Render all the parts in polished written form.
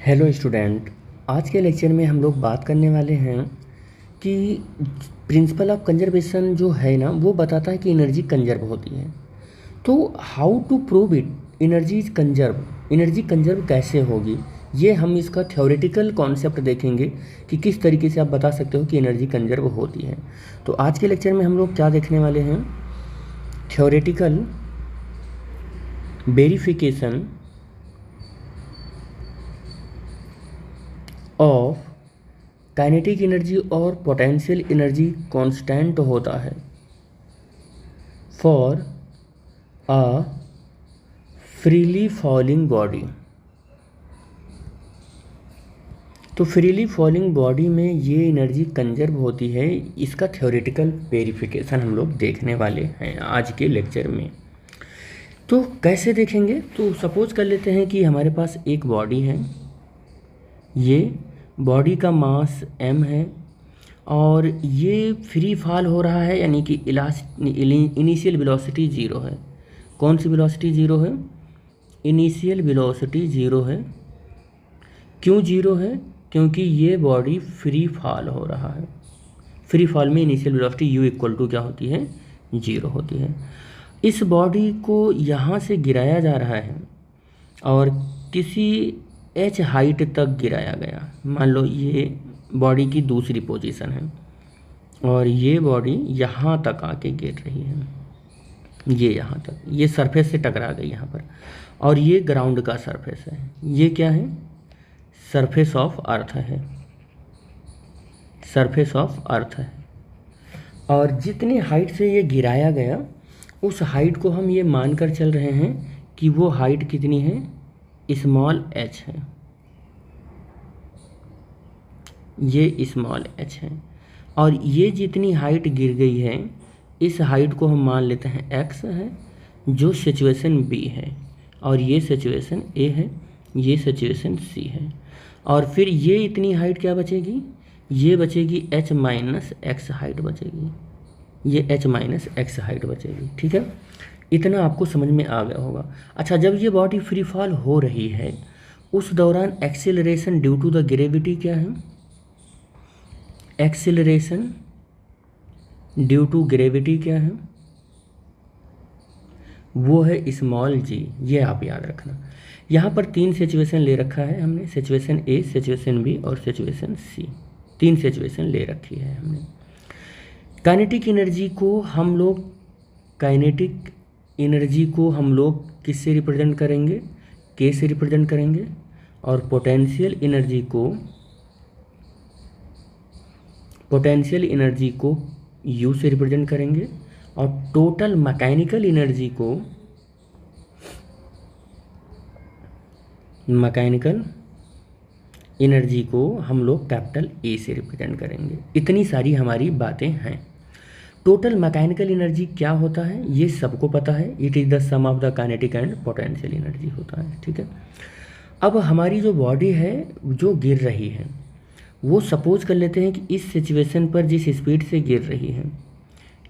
Hello student. आज के lecture में हम लोग बात करने वाले हैं कि प्रिंसिपल ऑफ कंजर्वेशन जो है ना, वो बताता है कि एनर्जी कंजर्व होती है। तो how to prove it, energy conserve कैसे होगी, ये हम इसका थ्योरेटिकल कॉन्सेप्ट देखेंगे कि किस तरीके से आप बता सकते हो कि एनर्जी कंजर्व होती है। तो आज के लेक्चर में हम लोग क्या देखने वाले हैं, theoretical verification of kinetic energy और पोटेंशियल एनर्जी कांस्टेंट होता है for a freely falling body. तो फ्रीली फॉलिंग बॉडी में ये एनर्जी कंजर्व होती है, इसका थ्योरेटिकल वेरिफिकेशन हम लोग देखने वाले हैं आज के लेक्चर में। तो कैसे देखेंगे, तो सपोज कर लेते हैं कि हमारे पास एक बॉडी है, ये बॉडी का मास m है और ये फ्री फॉल हो रहा है, यानी कि इनिशियल वेलोसिटी ज़ीरो है। कौन सी वेलोसिटी ज़ीरो है? इनिशियल वेलोसिटी ज़ीरो है। क्यों ज़ीरो है? क्योंकि ये बॉडी फ्री फॉल हो रहा है। फ्री फॉल में initial velocity u equal to क्या होती है? ज़ीरो होती है। इस बॉडी को यहाँ से गिराया जा रहा है और किसी h हाइट तक गिराया गया। मान लो ये बॉडी की दूसरी पोजीशन है और ये बॉडी यहाँ तक आके गिर रही है, ये यहाँ तक, ये सरफेस से टकरा गई यहाँ पर, और ये ग्राउंड का सरफेस है। ये क्या है? सरफेस ऑफ अर्थ है, सरफेस ऑफ अर्थ है। और जितनी हाइट से ये गिराया गया, उस हाइट को हम ये मानकर चल रहे हैं कि वो हाइट कितनी है? स्मॉल h है, ये स्मॉल h है। और ये जितनी हाइट गिर गई है, इस हाइट को हम मान लेते हैं x है, जो सिचुएशन b है, और ये सिचुएशन a है, ये सिचुएशन c है। और फिर ये इतनी हाइट क्या बचेगी? ये बचेगी h माइनस एक्स हाइट बचेगी, ये h माइनस एक्स हाइट बचेगी। ठीक है, इतना आपको समझ में आ गया होगा। अच्छा, जब ये बॉडी फ्री फॉल हो रही है, उस दौरान acceleration due to the gravity क्या है? एक्सीलरेशन ड्यू टू ग्रेविटी क्या है? वो है स्मॉल g। ये आप याद रखना। यहाँ पर तीन सिचुएशन ले रखा है हमने, सिचुएशन ए, सिचुएशन बी और सिचुएशन सी। तीन सिचुएशन ले रखी है हमने। काइनेटिक एनर्जी को हम लोग किससे रिप्रेजेंट करेंगे? के से रिप्रेजेंट करेंगे। और पोटेंशियल एनर्जी को यू से रिप्रेजेंट करेंगे। और टोटल मैकेनिकल एनर्जी को हम लोग कैपिटल ए से रिप्रेजेंट करेंगे। इतनी सारी हमारी बातें हैं। टोटल मैकेनिकल एनर्जी क्या होता है ये सबको पता है, it is the sum of the kinetic and potential energy होता है। ठीक है, अब हमारी जो बॉडी है जो गिर रही है, वो सपोज कर लेते हैं कि इस सिचुएशन पर जिस स्पीड से गिर रही है,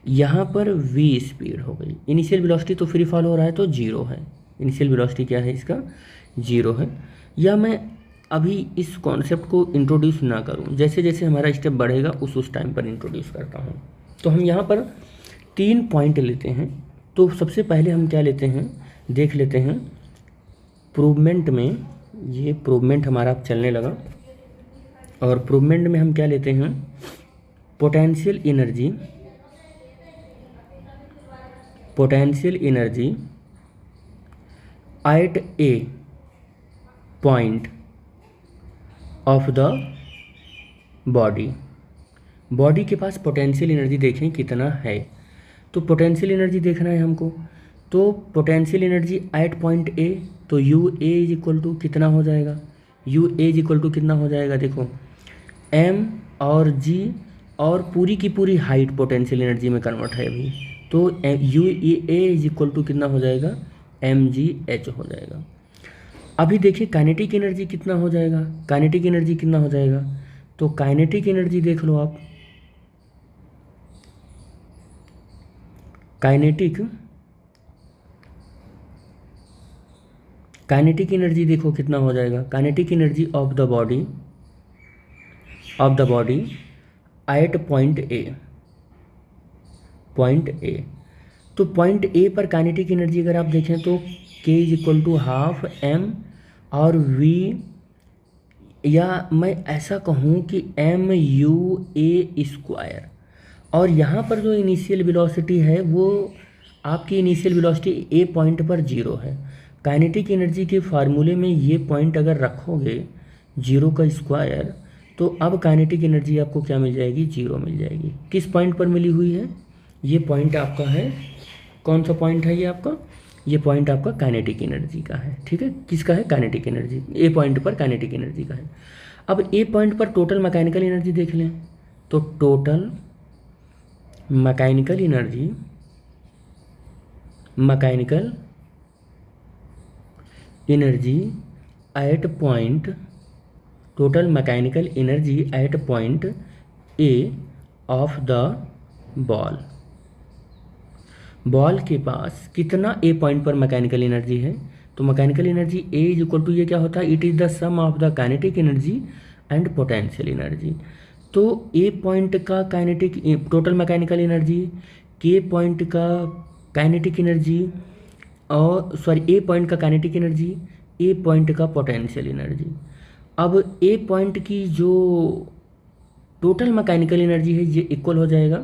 यहाँ पर v स्पीड हो गई। इनिशियल वेलोसिटी तो फ्री फॉल हो रहा है तो जीरो है, इनिशियल वेलोसिटी क्या है इसका? जीरो है। या मैं अभी इस कॉन्सेप्ट को इंट्रोड्यूस ना करूँ, जैसे जैसे हमारा स्टेप बढ़ेगा उस टाइम पर इंट्रोड्यूस करता हूँ। तो हम यहाँ पर 3 पॉइंट लेते हैं। तो सबसे पहले हम क्या लेते हैं, देख लेते हैं प्रूवमेंट में। ये प्रूवमेंट हमारा अब चलने लगा, और प्रूवमेंट में हम क्या लेते हैं? Potential energy eight A point of the body के पास पोटेंशियल एनर्जी देखें कितना है। तो पोटेंशियल एनर्जी देखना है हमको, तो potential energy at point A, तो U A is equal to कितना हो जाएगा? U A is equal to कितना हो जाएगा? देखो, एम और जी और पूरी की पूरी हाइट पोटेंशियल एनर्जी में कन्वर्ट है अभी, तो U A is equal to कितना हो जाएगा? एम जी एच हो जाएगा। अभी देखिए काइनेटिक एनर्जी कितना हो जाएगा? काइनेटिक एनर्जी कितना हो जाएगा? तो काइनेटिक एनर्जी देख लो आप, काइनेटिक काइनेटिक एनर्जी देखो कितना हो जाएगा, kinetic energy of the body at point A. तो पॉइंट ए पर काइनेटिक एनर्जी अगर आप देखें तो K is equal to half M और वी, या मैं ऐसा कहूँ कि एम यू ए स्क्वायर। और यहाँ पर जो इनिशियल वेलोसिटी है वो आपकी इनिशियल वेलोसिटी ए पॉइंट पर जीरो है। काइनेटिक एनर्जी के फार्मूले में ये पॉइंट अगर रखोगे जीरो का स्क्वायर, तो अब काइनेटिक एनर्जी आपको क्या मिल जाएगी, जीरो मिल जाएगी। किस पॉइंट पर मिली हुई है, ये पॉइंट आपका है, कौन सा पॉइंट है ये आपका, ये पॉइंट आपका काइनेटिक एनर्जी का है। ठीक है, किसका है, काइनेटिक एनर्जी, ए पॉइंट पर काइनेटिक एनर्जी का है। अब ए पॉइंट पर टोटल मैकेनिकल एनर्जी देख लें, तो total mechanical energy at point, total mechanical energy at point A of the ball के पास कितना ए पॉइंट पर मैकेनिकल एनर्जी है। तो mechanical energy A is equal to ये क्या होता है, it is the sum of the kinetic energy and potential energy. तो ए पॉइंट का काइनेटिक टोटल मैकेनिकल एनर्जी, के पॉइंट का काइनेटिक एनर्जी, और सॉरी ए पॉइंट का काइनेटिक एनर्जी, ए पॉइंट का पोटेंशियल एनर्जी। अब ए पॉइंट की जो टोटल मैकेनिकल एनर्जी है ये इक्वल हो जाएगा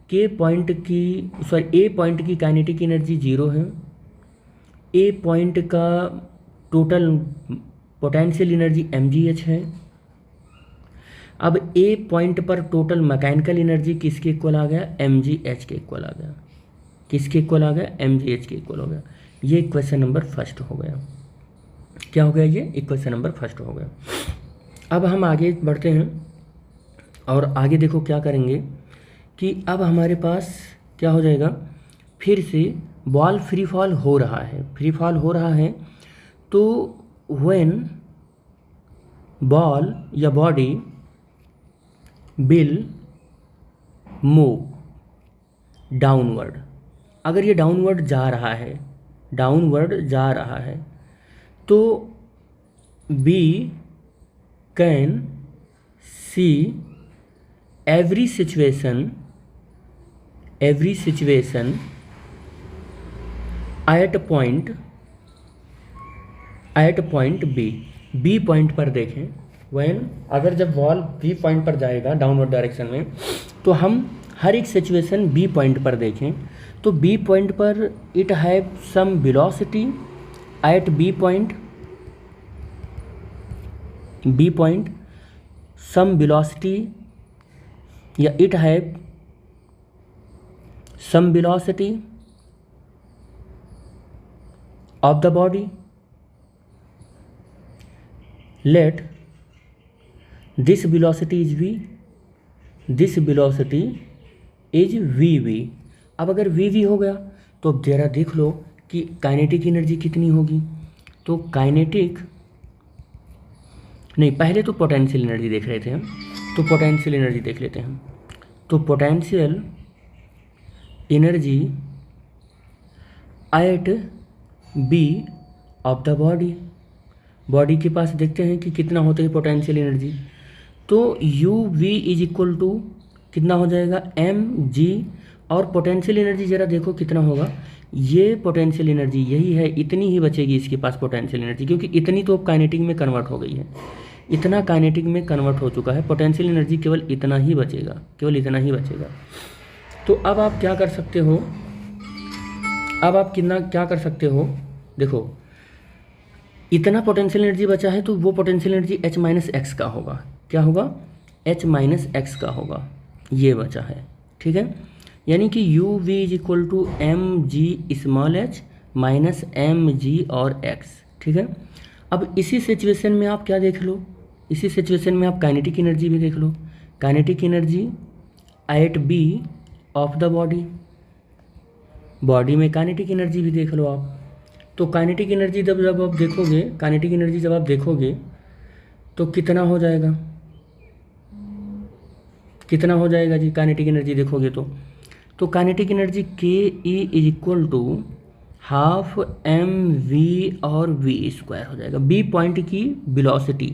के पॉइंट की, सॉरी ए पॉइंट की काइनेटिक एनर्जी जीरो है, ए पॉइंट का टोटल पोटेंशियल एनर्जी mgh है। अब ए पॉइंट पर टोटल मैकेनिकल एनर्जी किसके इक्वल आ गया, mgh के इक्वल आ गया। किसके इक्वल आ गया, mgh के इक्वल हो गया। ये क्वेश्चन नंबर फर्स्ट हो गया। क्या हो गया, ये इक्वेशन नंबर फर्स्ट हो गया। अब हम आगे बढ़ते हैं और आगे देखो क्या करेंगे कि अब हमारे पास क्या हो जाएगा, फिर से बॉल फ्री फॉल हो रहा है, तो व्हेन बॉल या बॉडी विल मूव डाउनवर्ड, अगर ये डाउनवर्ड जा रहा है तो we can see every situation at point B point पर देखें। व्हेन, अगर जब बॉल बी पॉइंट पर जाएगा डाउनवर्ड डायरेक्शन में, तो हम हर एक सिचुएशन बी पॉइंट पर देखें। तो बी पॉइंट पर it have some velocity at B point some velocity, या it have some velocity of the body, let this velocity is V. अब अगर वी हो गया तो अब जरा देख लो कि काइनेटिक एनर्जी कितनी होगी। तो काइनेटिक नहीं, पहले तो पोटेंशियल एनर्जी देख रहे थे हम, तो पोटेंशियल एनर्जी देख लेते हैं। तो potential energy at B of the body के पास देखते हैं कि कितना होता है पोटेंशियल एनर्जी। तो U V is equal to कितना हो जाएगा, एम जी, और पोटेंशियल एनर्जी ज़रा देखो कितना होगा। ये पोटेंशियल एनर्जी यही है, इतनी ही बचेगी इसके पास पोटेंशियल एनर्जी, क्योंकि इतनी तो अब काइनेटिक में कन्वर्ट हो गई है, इतना काइनेटिक में कन्वर्ट हो चुका है। पोटेंशियल एनर्जी केवल इतना ही बचेगा, तो अब आप क्या कर सकते हो, क्या कर सकते हो, देखो इतना पोटेंशियल एनर्जी बचा है, तो वो potential energy h minus x का होगा। क्या होगा, h माइनस एक्स का होगा, ये बचा है। ठीक है, यानी कि U V is equal to M G small h minus M G और x। ठीक है, अब इसी सिचुएशन में आप क्या देख लो, इसी सिचुएशन में आप काइनेटिक एनर्जी भी देख लो। Kinetic energy at B of the body में काइनेटिक एनर्जी भी देख लो आप। तो काइनेटिक एनर्जी जब आप देखोगे, काइनेटिक एनर्जी जब आप देखोगे तो कितना हो जाएगा, जी काइनेटिक एनर्जी देखोगे तो kinetic energy K E is equal to half M V और वी स्क्वायर हो जाएगा। बी पॉइंट की वेलोसिटी।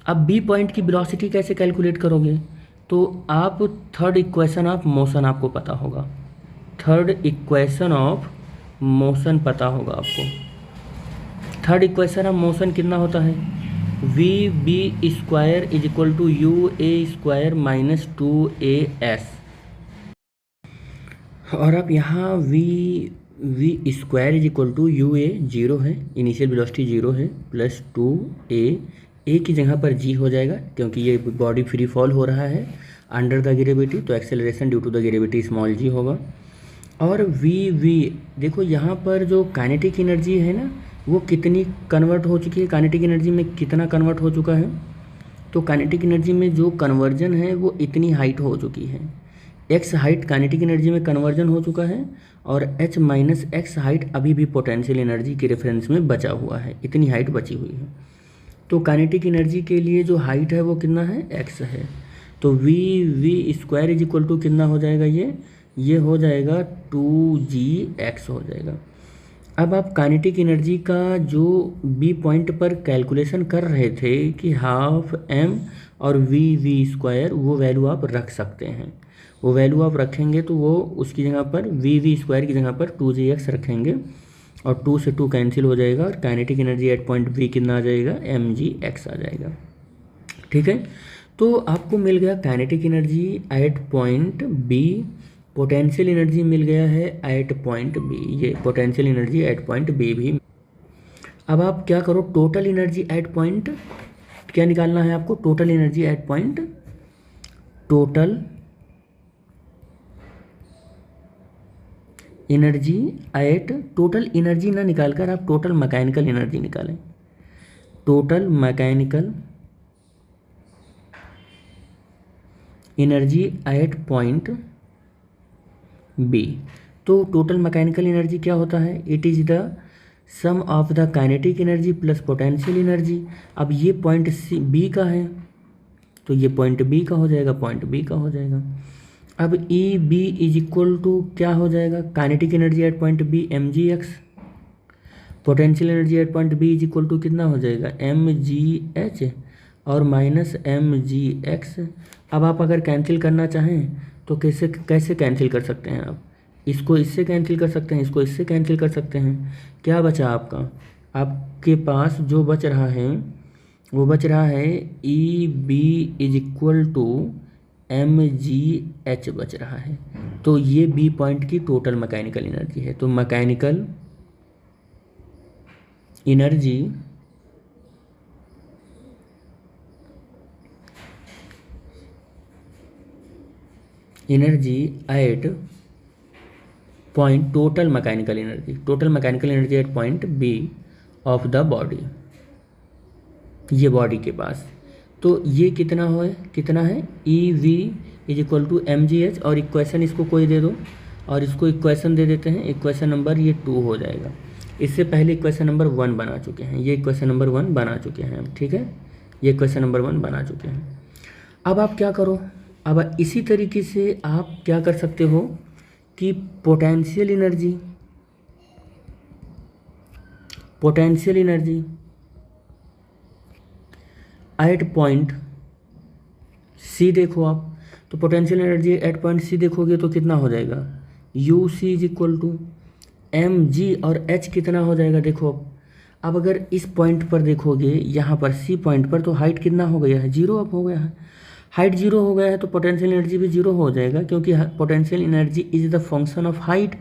अब बी पॉइंट की वेलोसिटी कैसे कैलकुलेट करोगे? तो आप थर्ड इक्वेशन ऑफ मोशन आपको पता होगा, थर्ड इक्वेशन ऑफ मोशन पता होगा आपको। थर्ड इक्वेशन ऑफ मोशन कितना होता है? V B square is equal to U A square minus 2as। और अब यहाँ V square is equal to U A zero है, इनिशियल वेलोसिटी जीरो है, प्लस 2a की जगह पर g हो जाएगा क्योंकि ये बॉडी फ्री फॉल हो रहा है अंडर द ग्रेविटी, तो acceleration due to the gravity small g होगा। और वी देखो यहाँ पर जो काइनेटिक एनर्जी है ना, वो कितनी कन्वर्ट हो चुकी है, काइनेटिक एनर्जी में कितना कन्वर्ट हो चुका है? तो काइनेटिक एनर्जी में जो कन्वर्जन है वो इतनी हाइट हो चुकी है, एक्स हाइट काइनेटिक एनर्जी में कन्वर्जन हो चुका है, और एच माइनस एक्स हाइट अभी भी पोटेंशियल एनर्जी के रेफरेंस में बचा हुआ है, इतनी हाइट बची हुई है। तो काइनेटिक एनर्जी के लिए जो हाइट है वो कितना है? एक्स है। तो V square is equal to कितना हो जाएगा? ये हो जाएगा 2gx हो जाएगा। अब आप काइनेटिक एनर्जी का जो बी पॉइंट पर कैलकुलेशन कर रहे थे कि हाफ एम और वी स्क्वायर, वो वैल्यू आप रख सकते हैं। वो वैल्यू आप रखेंगे तो वो उसकी जगह पर वी स्क्वायर की जगह पर 2gx रखेंगे, और 2 से 2 कैंसिल हो जाएगा, और kinetic energy at point B कितना आ जाएगा? mgx आ जाएगा। ठीक है, तो आपको मिल गया kinetic energy at point B, potential energy मिल गया है एट पॉइंट बी, ये potential energy at point B भी। अब आप क्या करो, टोटल एनर्जी एट पॉइंट क्या निकालना है आपको? Total energy at point, total energy at, total energy ना निकालकर आप टोटल मैकेनिकल एनर्जी निकालें, total mechanical energy at point B. तो टोटल मैकेनिकल एनर्जी क्या होता है? It is the sum of the kinetic energy plus potential energy. अब ये पॉइंट सी बी का है, तो ये पॉइंट बी का हो जाएगा, पॉइंट बी का हो जाएगा। अब E B is equal to क्या हो जाएगा? Kinetic energy at point B mgx, potential energy at point B is equal to कितना हो जाएगा? mgh और माइनस mgx। अब आप अगर कैंसिल करना चाहें तो कैसे कैसे कैंसिल कर सकते हैं आप? इसको इससे कैंसिल कर सकते हैं, इसको इससे कैंसिल कर सकते हैं। क्या बचा आपका? आपके पास जो बच रहा है वो बच रहा है E B is equal to mgh बच रहा है। तो ये बी पॉइंट की टोटल मैकेनिकल एनर्जी है। तो mechanical energy at point, total mechanical energy at point B of the body, ये बॉडी के पास। तो ये कितना है? E V is equal to mgh, और इक्वेशन इसको कोई दे दो, और इसको इक्वेशन दे देते हैं, इक्वेशन नंबर ये 2 हो जाएगा। इससे पहले इक्वेशन नंबर 1 बना चुके हैं, ये इक्वेशन नंबर 1 बना चुके हैं हम। ठीक है, ये इक्वेशन नंबर 1 बना चुके हैं। अब आप क्या करो, अब इसी तरीके से आप क्या कर सकते हो कि potential energy at point C देखो आप, तो potential energy at point C देखोगे तो कितना हो जाएगा? U C is equal to M G, और एच कितना हो जाएगा? देखो अब अगर इस पॉइंट पर देखोगे, यहाँ पर सी पॉइंट पर, तो हाइट कितना हो गया है? जीरो अप हो गया है। हाइट जीरो हो गया है तो पोटेंशियल एनर्जी भी जीरो हो जाएगा, क्योंकि potential energy is the function of height,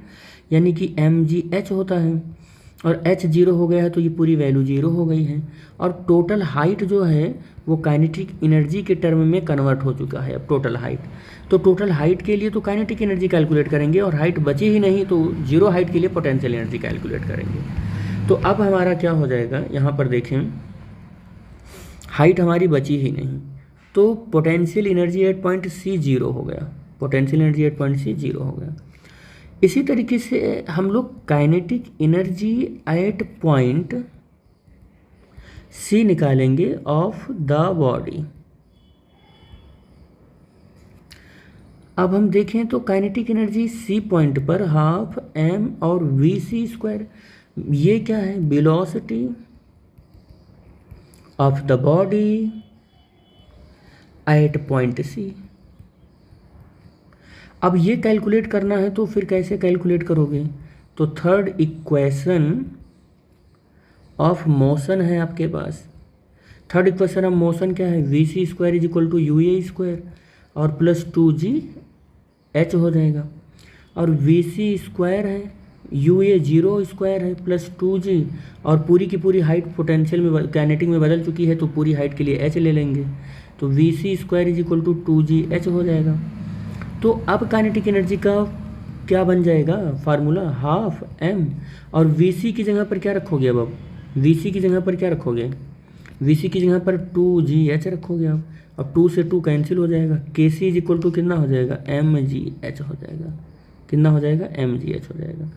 यानी कि mgh होता है, और h जीरो हो गया है तो ये पूरी वैल्यू जीरो हो गई है। और टोटल हाइट जो है वो काइनेटिक एनर्जी के टर्म में कन्वर्ट हो चुका है अब टोटल हाइट। तो टोटल हाइट के लिए तो काइनेटिक एनर्जी कैलकुलेट करेंगे, और हाइट बची ही नहीं तो जीरो हाइट के लिए पोटेंशियल एनर्जी कैलकुलेट करेंगे। तो अब हमारा क्या हो जाएगा, यहाँ पर देखें, हाइट हमारी बची ही नहीं, तो potential energy at point C zero हो गया, potential energy at point C zero हो गया। इसी तरीके से हम लोग kinetic energy at point C निकालेंगे ऑफ द बॉडी। अब हम देखें तो काइनेटिक एनर्जी सी पॉइंट पर हाफ एम और वी सी स्क्वायर, ये क्या है, velocity of the body at point C. अब ये कैलकुलेट करना है तो फिर कैसे कैलकुलेट करोगे, तो थर्ड इक्वेशन ऑफ मोशन है आपके पास। थर्ड इक्वेशन ऑफ मोशन क्या है, V C square is equal to U A square और प्लस 2g h हो जाएगा, और वी सी स्क्वायर है, यू ए 0 स्क्वायर है प्लस 2g, और पूरी की पूरी हाइट पोटेंशियल में काइनेटिक में बदल चुकी है तो पूरी हाइट के लिए h ले लेंगे, तो V C square is equal to 2g h हो जाएगा। तो अब काइनेटिक एनर्जी का क्या बन जाएगा फार्मूला, हाफ m, और वी सी की जगह पर क्या रखोगे, अब वी सी की जगह पर क्या रखोगे, वी सी की जगह पर 2g h रखोगे आप, अब 2 से 2 कैंसिल हो जाएगा, के सी इज इक्वल टू कितना हो जाएगा, mgh हो जाएगा, कितना हो जाएगा, mgh हो जाएगा।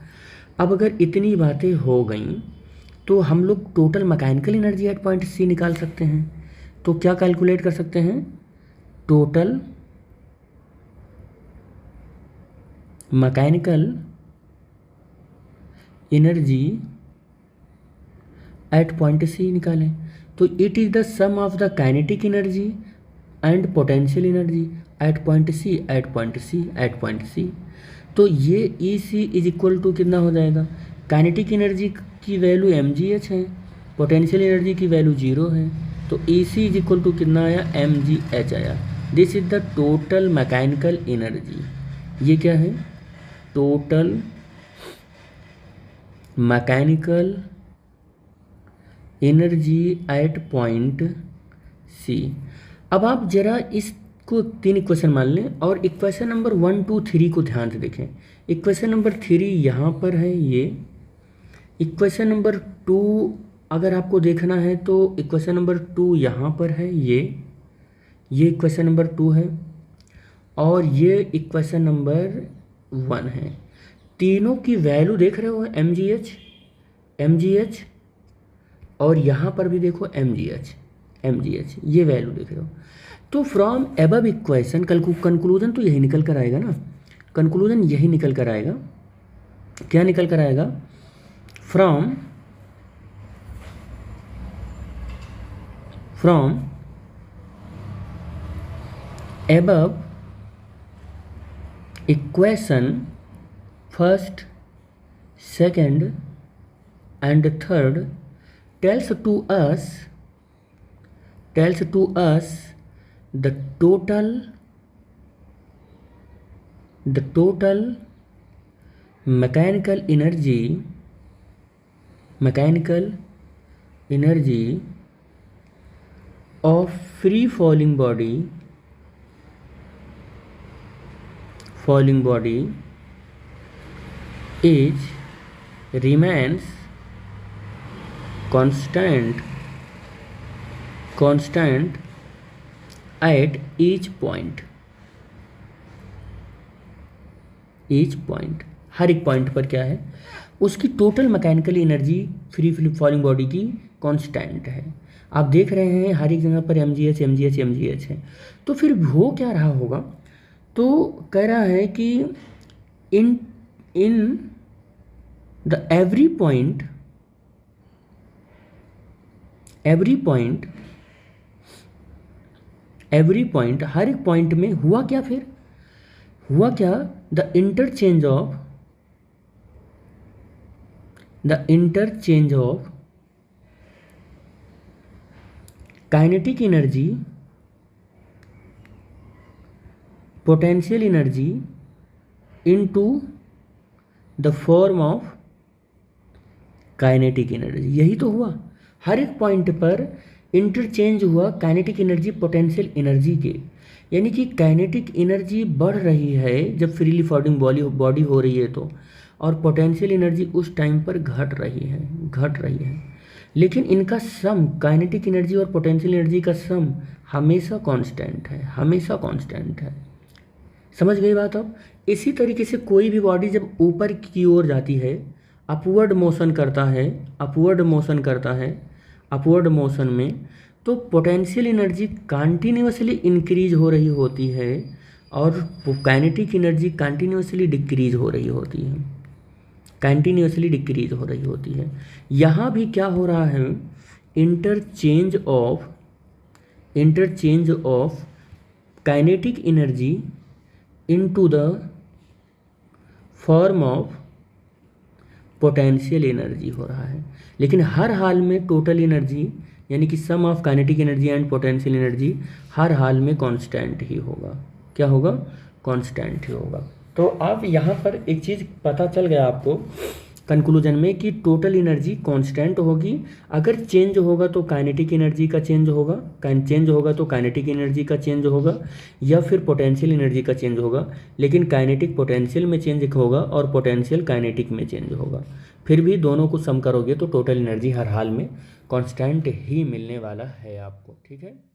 अब अगर इतनी बातें हो गई तो हम लोग total mechanical energy at point C निकाल सकते हैं। तो क्या कैलकुलेट कर सकते हैं, total mechanical energy at point C निकालें, तो it is the sum of the kinetic energy and potential energy at point C, at point C, at point C. तो ये E C is equal to कितना हो जाएगा, kinetic energy की value mgh है, potential energy की value 0 है, तो ई सी इज इक्वल टू कितना आया, mgh आया। This is the total mechanical energy, ये क्या है, total mechanical energy at point C. अब आप जरा इसको 3 इक्वेशन मान लें और इक्वेशन नंबर 1, 2, 3 को ध्यान से देखें। इक्वेशन नंबर 3 यहाँ पर है, ये इक्वेशन नंबर 2 अगर आपको देखना है तो इक्वेशन नंबर 2 यहाँ पर है, ये इक्वेशन नंबर 2 है, और ये इक्वेशन नंबर 1 है। तीनों की वैल्यू देख रहे हो, mgh, और यहाँ पर भी देखो mgh, ये वैल्यू देख रहे हो। तो फ्रॉम एबव इक्वेशन कंक्लूजन तो यही निकल कर आएगा ना, कंक्लूजन यही निकल कर आएगा, क्या निकल कर आएगा, from above equation first, second and third tells to us the total mechanical energy of free falling body is remains constant at each point, हर एक पॉइंट पर क्या है, उसकी total mechanical energy free falling body की constant है। आप देख रहे हैं हर एक जगह पर mgh है, तो फिर हो क्या रहा होगा, तो कह रहा है कि इन द एवरी पॉइंट हर एक पॉइंट में हुआ क्या, फिर हुआ क्या, the interchange of kinetic energy, potential energy into the form of kinetic energy. यही तो हुआ, हर एक पॉइंट पर इंटरचेंज हुआ काइनेटिक एनर्जी पोटेंशियल एनर्जी के, यानी कि काइनेटिक एनर्जी बढ़ रही है जब फ्रीली फॉलिंग बॉडी हो रही है तो, और पोटेंशियल एनर्जी उस टाइम पर घट रही है, लेकिन इनका सम, काइनेटिक एनर्जी और पोटेंशियल एनर्जी का सम हमेशा कांस्टेंट है। समझ गई बात अब। इसी तरीके से कोई भी बॉडी जब ऊपर की ओर जाती है, अपवर्ड मोशन करता है, अपवर्ड मोशन में, तो पोटेंशियल एनर्जी कंटिन्यूअसली इंक्रीज हो रही होती है और काइनेटिक एनर्जी कंटिन्यूसली डिक्रीज हो रही होती है, कंटिन्यूसली डिक्रीज हो रही होती है। यहाँ भी क्या हो रहा है, interchange of kinetic energy into the form of potential energy हो रहा है। लेकिन हर हाल में टोटल एनर्जी यानी कि sum of kinetic energy and potential energy हर हाल में कांस्टेंट ही होगा। क्या होगा? कांस्टेंट ही होगा। तो अब यहाँ पर एक चीज़ पता चल गया आपको कंक्लूजन में कि टोटल एनर्जी कांस्टेंट होगी। अगर चेंज होगा तो काइनेटिक एनर्जी का चेंज होगा, चेंज होगा तो काइनेटिक एनर्जी का चेंज होगा, या फिर पोटेंशियल एनर्जी का चेंज होगा। लेकिन काइनेटिक पोटेंशियल में चेंज होगा और पोटेंशियल काइनेटिक में चेंज होगा। फिर भी दोनों को सम करोगे तो टोटल एनर्जी हर हाल में कांस्टेंट ही मिलने वाला है आपको। ठीक है।